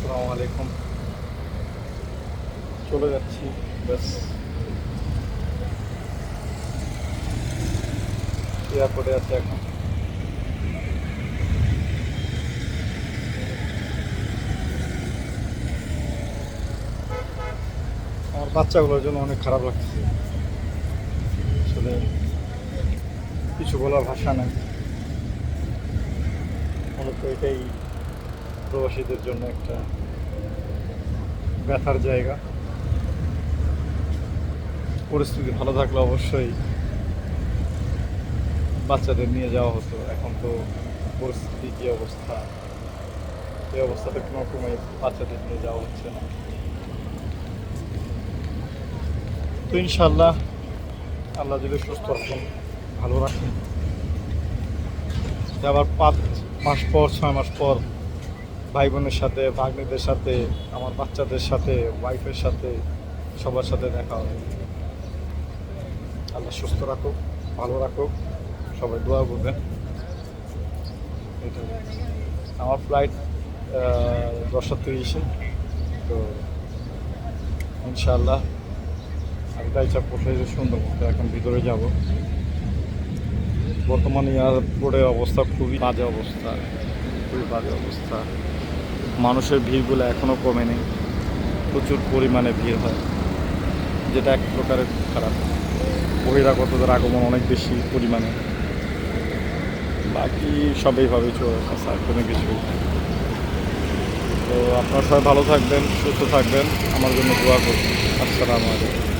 আসসালামু আলাইকুম। চলে যাচ্ছি ব্যাস, এয়ারপোর্টে আছি এখন। আমার বাচ্চাগুলোর জন্য অনেক খারাপ লাগছে, আসলে কিছু বলার ভাষা নাই। মূলত এটাই প্রবাসীদের জন্য একটা ব্যথার জায়গা। পরিস্থিতি ভালো থাকলে অবশ্যই বাচ্চাদের নিয়ে যাওয়া হতো। এখন তো পরিস্থিতি যে অবস্থা, এই অবস্থাতে কোনো রকমে বাচ্চাদের নিয়ে যাওয়া হচ্ছে না। তো ইনশাল্লাহ আল্লাহ যদি সুস্থ রাখেন, ভালো রাখেন, আবার 5 মাস পর 6 মাস পর ভাই বোনের সাথে, ভাগ্নিদের সাথে, আমার বাচ্চাদের সাথে, ওয়াইফের সাথে, সবার সাথে দেখা হবে। আল্লাহ সুস্থ রাখুক, ভালো রাখুক, সবাই দোয়া করবেন। এটা আমার ফ্লাইট 10:30, তো ইনশাআল্লাহ আমি তাইচা পৌঁছে সুন্দরবন। এখন ভিতরে যাব। বর্তমানে এয়ারপোর্টের অবস্থা খুবই বাজে অবস্থা, খুবই বাজে অবস্থা। মানুষের ভিড়গুলো এখনও কমেনি, প্রচুর পরিমাণে ভিড় হয়, যেটা এক প্রকারের খারাপ। বহিরাগতদের আগমন অনেক বেশি পরিমাণে, বাকি সবইভাবেই চলে আসে, আর কোনো কিছু। তো আপনারা সবাই ভালো থাকবেন, সুস্থ থাকবেন, আমার জন্য দোয়া করবেন। আসসালামু আলাইকুম।